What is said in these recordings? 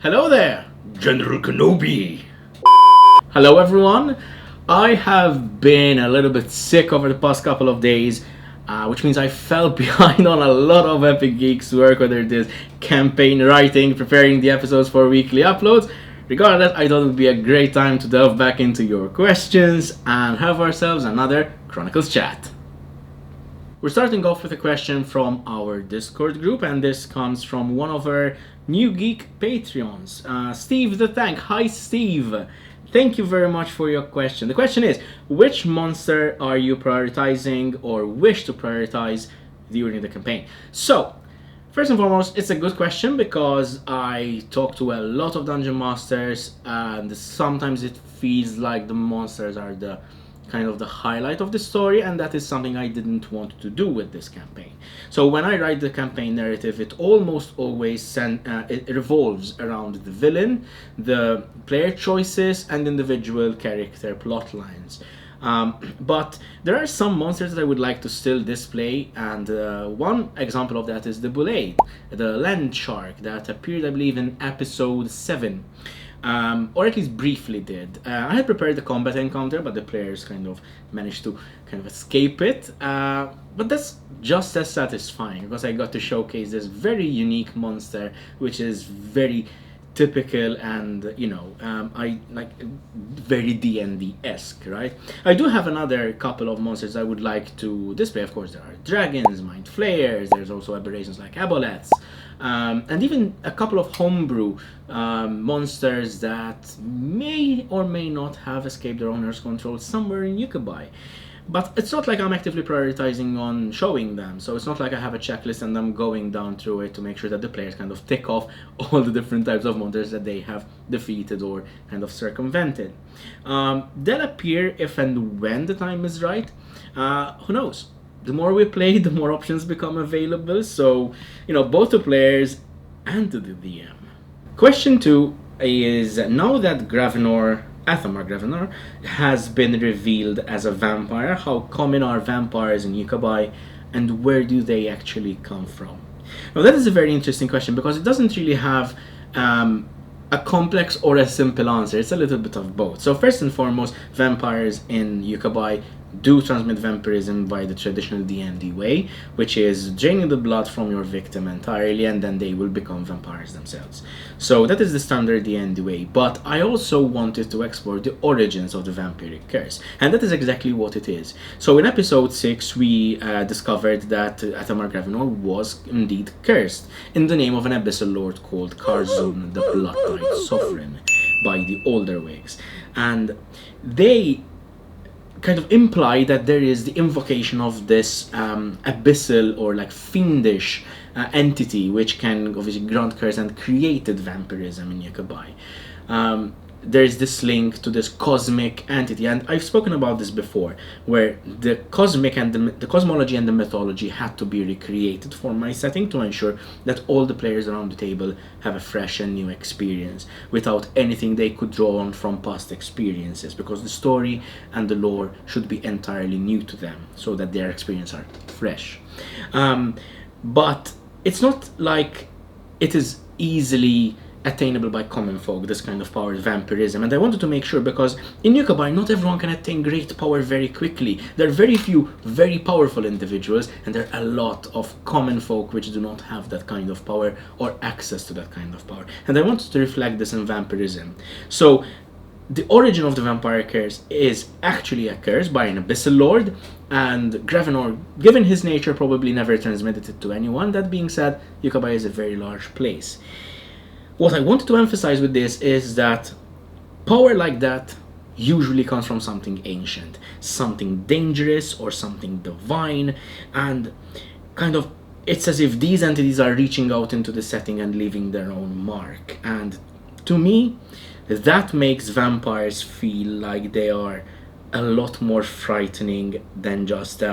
Hello there, General Kenobi! Hello everyone! I have been a little bit sick over the past couple of days, which means I fell behind on a lot of Epigeeks work, whether it is campaign writing, preparing the episodes for weekly uploads. Regardless, I thought it would be a great time to delve back into your questions and have ourselves another Chronicles Chat. We're starting off with a question from our Discord group, and this comes from one of our new geek Patreons, Steve the Tank. Hi Steve! Thank you very much for your question. The question is, which monster are you prioritizing or wish to prioritize during the campaign? So, first and foremost, it's a good question because I talk to a lot of dungeon masters and sometimes it feels like the monsters are the kind of the highlight of the story, and that is something I didn't want to do with this campaign. So when I write the campaign narrative, it almost always it revolves around the villain, the player choices, and individual character plot lines. But there are some monsters that I would like to still display, and one example of that is the Bullade, the land shark that appeared, I believe, in episode 7. Or at least briefly did. I had prepared the combat encounter, but the players kind of managed to kind of escape it. But that's just as satisfying because I got to showcase this very unique monster, which is very typical and, you know, I like very D&D-esque, right? I do have another couple of monsters I would like to display. Of course, there are dragons, mind flayers, there's also aberrations like aboleths, and even a couple of homebrew monsters that may or may not have escaped their owner's control somewhere in Uqabai. But it's not like I'm actively prioritizing on showing them, so it's not like I have a checklist and I'm going down through it to make sure that the players kind of tick off all the different types of monsters that they have defeated or kind of circumvented. They'll appear if and when the time is right. Who knows? The more we play, the more options become available, so, you know, both the players and to the DM. Question 2 is, now that Athamar Gravenor has been revealed as a vampire, how common are vampires in Uqabai and where do they actually come from? Now that is a very interesting question because it doesn't really have a complex or a simple answer. It's a little bit of both. So first and foremost, vampires in Uqabai do transmit vampirism by the traditional D&D way, which is draining the blood from your victim entirely and then they will become vampires themselves. So that is the standard D&D way, but I also wanted to explore the origins of the vampiric curse, and that is exactly what it is. So in episode 6 we discovered that Athamar Gravenor was indeed cursed in the name of an abyssal lord called Karzun, the Blood-Tide Sovereign, by the Olderwigs, and they kind of imply that there is the invocation of this abyssal or like fiendish entity which can obviously grant curse and created vampirism in Uqabai. There's this link to this cosmic entity, and I've spoken about this before, where the cosmic and the cosmology and the mythology had to be recreated for my setting to ensure that all the players around the table have a fresh and new experience without anything they could draw on from past experiences, because the story and the lore should be entirely new to them so that their experiences are fresh. But it's not like it is easily attainable by common folk, this kind of power, vampirism, and I wanted to make sure, because in Uqabai not everyone can attain great power very quickly. There are very few very powerful individuals, and there are a lot of common folk which do not have that kind of power or access to that kind of power, and I wanted to reflect this in vampirism. So the origin of the vampire curse is actually a curse by an abyssal lord, and Gravenor, given his nature, probably never transmitted it to anyone. That being said, Uqabai is a very large place. What I wanted to emphasize with this is that power like that usually comes from something ancient, something dangerous or something divine, and kind of it's as if these entities are reaching out into the setting and leaving their own mark. And to me, that makes vampires feel like they are a lot more frightening than just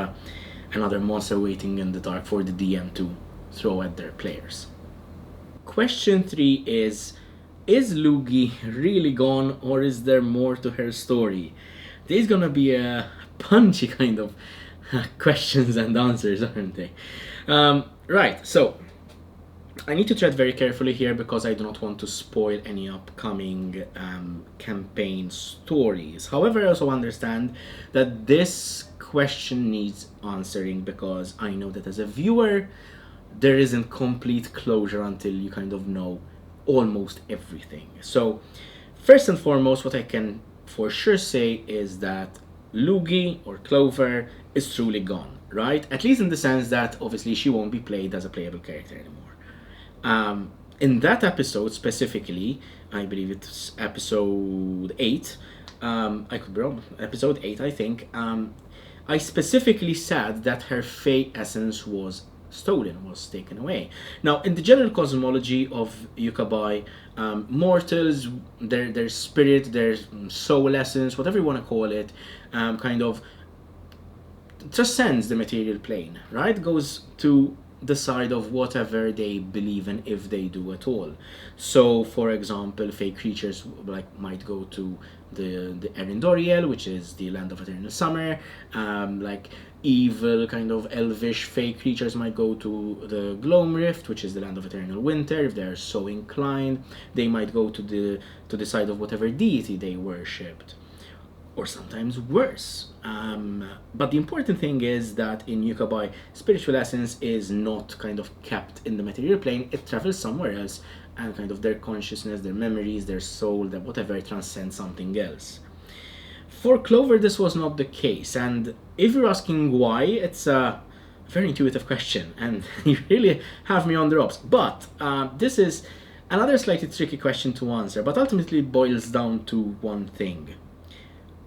another monster waiting in the dark for the DM to throw at their players. Question 3 is Lugii really gone, or is there more to her story? There's gonna be a punchy kind of questions and answers, aren't they? Right, so I need to tread very carefully here because I do not want to spoil any upcoming campaign stories. However, I also understand that this question needs answering because I know that as a viewer, there isn't complete closure until you kind of know almost everything. So, first and foremost, what I can for sure say is that Lugii or Clover is truly gone, right? At least in the sense that obviously she won't be played as a playable character anymore. In that episode specifically, I believe it's episode 8. I could be wrong. Episode 8, I think. I specifically said that her Fey essence was stolen, was taken away. Now, in the general cosmology of Uqabai, mortals, their spirit, their soul essence, whatever you want to call it, kind of transcends the material plane, right? Goes to the side of whatever they believe in, if they do at all. So, for example, fake creatures might go to the Erindoriel, which is the land of eternal summer. Like evil kind of elvish fake creatures might go to the Gloam Rift, which is the land of eternal winter. If they're so inclined, they might go to the side of whatever deity they worshipped, or sometimes worse. But the important thing is that in Uqabai, spiritual essence is not kind of kept in the material plane, it travels somewhere else, and kind of their consciousness, their memories, their soul, their whatever transcends something else. For Clover, this was not the case, and if you're asking why, it's a very intuitive question, and you really have me on the ropes. But this is another slightly tricky question to answer, but ultimately boils down to one thing.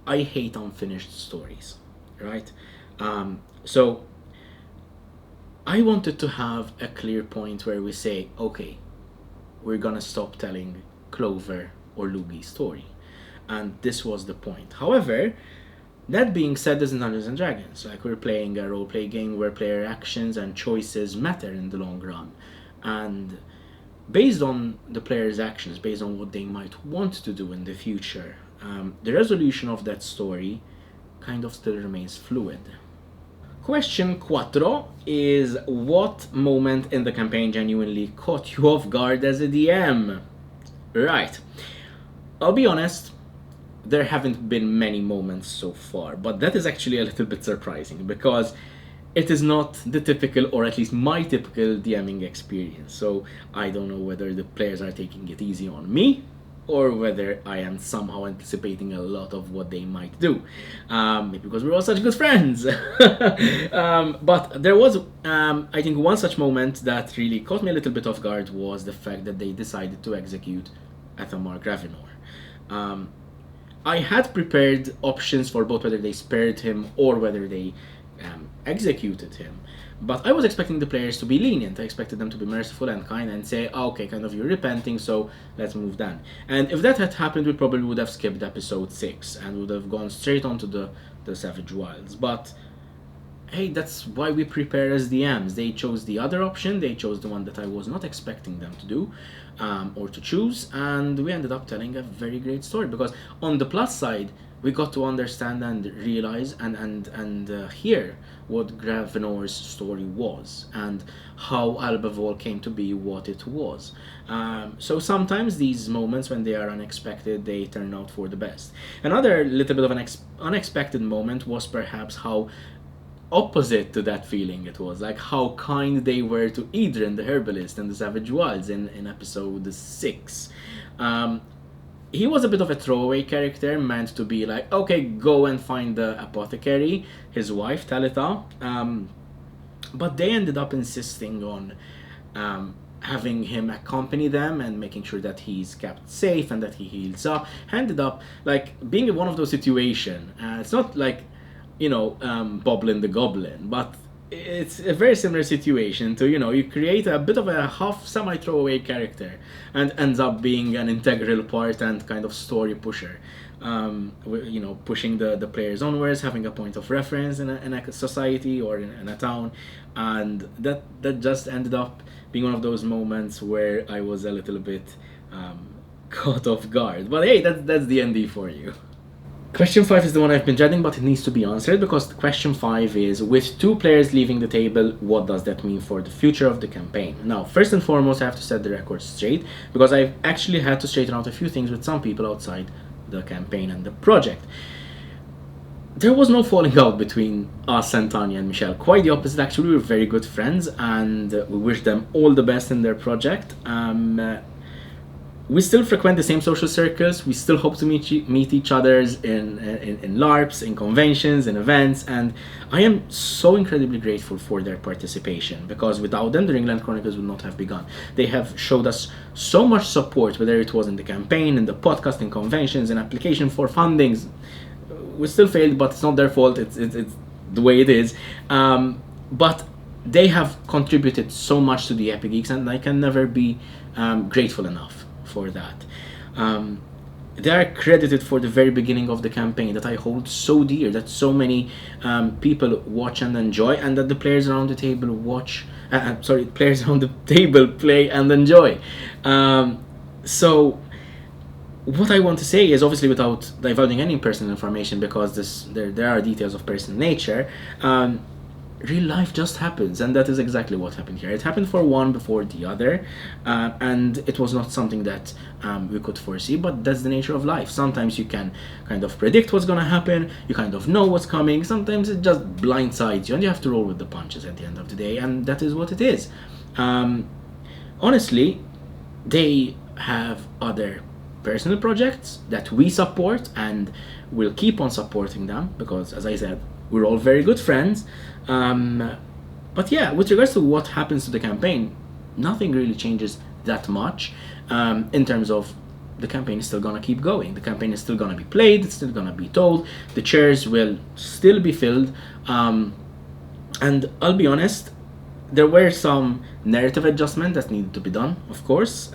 I hate unfinished stories, right? So I wanted to have a clear point where we say, okay, we're gonna stop telling Clover or Lugii's story. And this was the point. However, that being said, this is Dungeons and Dragons. Like, we're playing a role-play game where player actions and choices matter in the long run. And based on the player's actions, based on what they might want to do in the future, the resolution of that story kind of still remains fluid. Question 4 is, what moment in the campaign genuinely caught you off guard as a DM? Right. I'll be honest, there haven't been many moments so far, but that is actually a little bit surprising because it is not the typical, or at least my typical DMing experience. So I don't know whether the players are taking it easy on me, or whether I am somehow anticipating a lot of what they might do. Maybe because we're all such good friends. But there was, I think, one such moment that really caught me a little bit off guard was the fact that they decided to execute Athamar Gravenor. I had prepared options for both whether they spared him or whether they executed him. But I was expecting the players to be lenient. I expected them to be merciful and kind and say, oh, okay, kind of, you're repenting, so let's move on. And if that had happened, we probably would have skipped episode 6 and would have gone straight on to the Savage Wilds. But hey, that's why we prepare as DMs. They chose the other option, they chose the one that I was not expecting them to do or to choose, and we ended up telling a very great story. Because on the plus side, we got to understand and realize and hear what Gravenor's story was and how Albavol came to be what it was. So sometimes these moments, when they are unexpected, they turn out for the best. Another little bit of an unexpected moment was perhaps how opposite to that feeling it was, like how kind they were to Idrin the herbalist and the Savage Wilds in episode 6. He was a bit of a throwaway character, meant to be like, okay, go and find the apothecary, his wife Talitha, but they ended up insisting on having him accompany them and making sure that he's kept safe and that he heals up. Ended up like being in one of those situations. It's not like, you know, Boblin the Goblin, but it's a very similar situation to, you know, you create a bit of a half semi-throwaway character and ends up being an integral part and kind of story pusher. You know, pushing the players onwards, having a point of reference in a society or in a town, and that just ended up being one of those moments where I was a little bit caught off guard. But hey, that's D&D for you. Question 5 is the one I've been dreading, but it needs to be answered, because question 5 is, with 2 players leaving the table, what does that mean for the future of the campaign? Now, first and foremost, I have to set the record straight, because I've actually had to straighten out a few things with some people outside the campaign and the project. There was no falling out between us and Tanya and Michelle. Quite the opposite, actually. We were very good friends, and we wish them all the best in their project. We still frequent the same social circles. We still hope to meet each other's in LARPs, in conventions, in events, and I am so incredibly grateful for their participation, because without them, the Ringland Chronicles would not have begun. They have showed us so much support, whether it was in the campaign, in the podcast, in conventions, in application for fundings. We still failed, but it's not their fault. It's the way it is. But they have contributed so much to the Epigeeks, and I can never be grateful enough for that. They are credited for the very beginning of the campaign that I hold so dear, that so many people watch and enjoy, and that the players around the table players around the table play and enjoy. So what I want to say is, obviously without divulging any personal information, because there are details of personal nature, real life just happens, and that is exactly what happened here. It happened for one before the other, and it was not something that we could foresee, but that's the nature of life. Sometimes you can kind of predict what's going to happen, you kind of know what's coming, sometimes it just blindsides you, and you have to roll with the punches at the end of the day, and that is what it is. Honestly, they have other personal projects that we support, and we'll keep on supporting them, because, as I said, we're all very good friends. But yeah, with regards to what happens to the campaign, nothing really changes that much, in terms of the campaign is still gonna keep going. The campaign is still gonna be played, it's still gonna be told, the chairs will still be filled, and I'll be honest, there were some narrative adjustments that needed to be done, of course,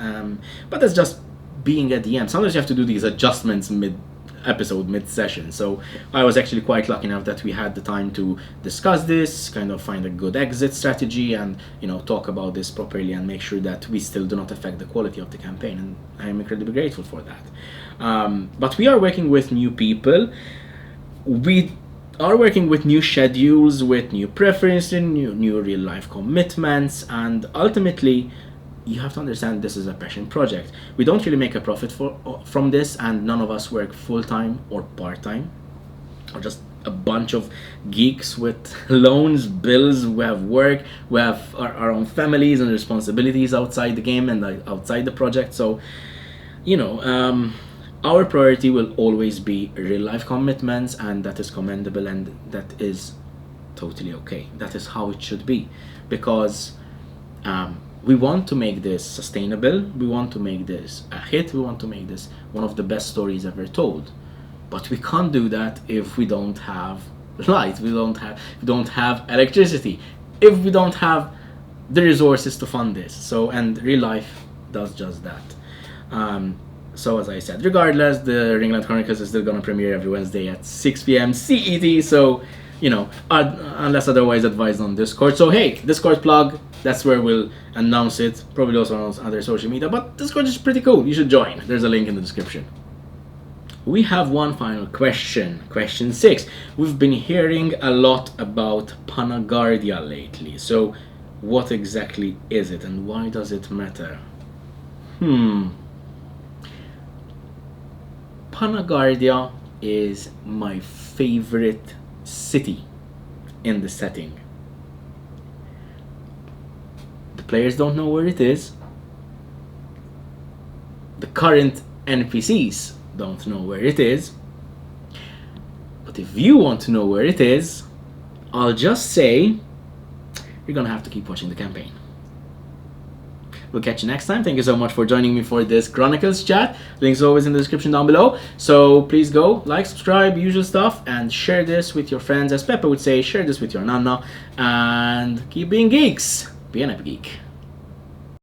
but that's just being at the end. Sometimes you have to do these adjustments mid-episode, mid-session, so I was actually quite lucky enough that we had the time to discuss this, kind of find a good exit strategy, and talk about this properly and make sure that we still do not affect the quality of the campaign, and I am incredibly grateful for that. But we are working with new people, we are working with new schedules, with new preferences, new real life commitments, and ultimately you have to understand this is a passion project. We don't really make a profit from this, and none of us work full-time or part-time, or just a bunch of geeks with loans, bills. We have work, we have our own families and responsibilities outside the game and outside the project. So our priority will always be real life commitments, and that is commendable, and that is totally okay. That is how it should be, because we want to make this sustainable, we want to make this a hit, we want to make this one of the best stories ever told. But we can't do that if we don't have light, we don't have electricity, if we don't have the resources to fund this. And real life does just that. So as I said, regardless, the Ringland Chronicles is still gonna premiere every Wednesday at 6 p.m. CET, so unless otherwise advised on Discord. So hey, Discord plug, that's where we'll announce it, probably also on other social media, but Discord is pretty cool, you should join. There's a link in the description. We have one final question, question 6. We've been hearing a lot about Panagardia lately, so what exactly is it and why does it matter? Panagardia is my favorite city in the setting. The players don't know where it is. The current NPCs don't know where it is. But if you want to know where it is, I'll just say you're gonna have to keep watching the campaign. We'll catch you next time. Thank you so much for joining me for this Chronicles chat. Links always in the description down below. So please go, like, subscribe, usual stuff, and share this with your friends. As Pepe would say, share this with your nana. And keep being geeks. Be an epic geek.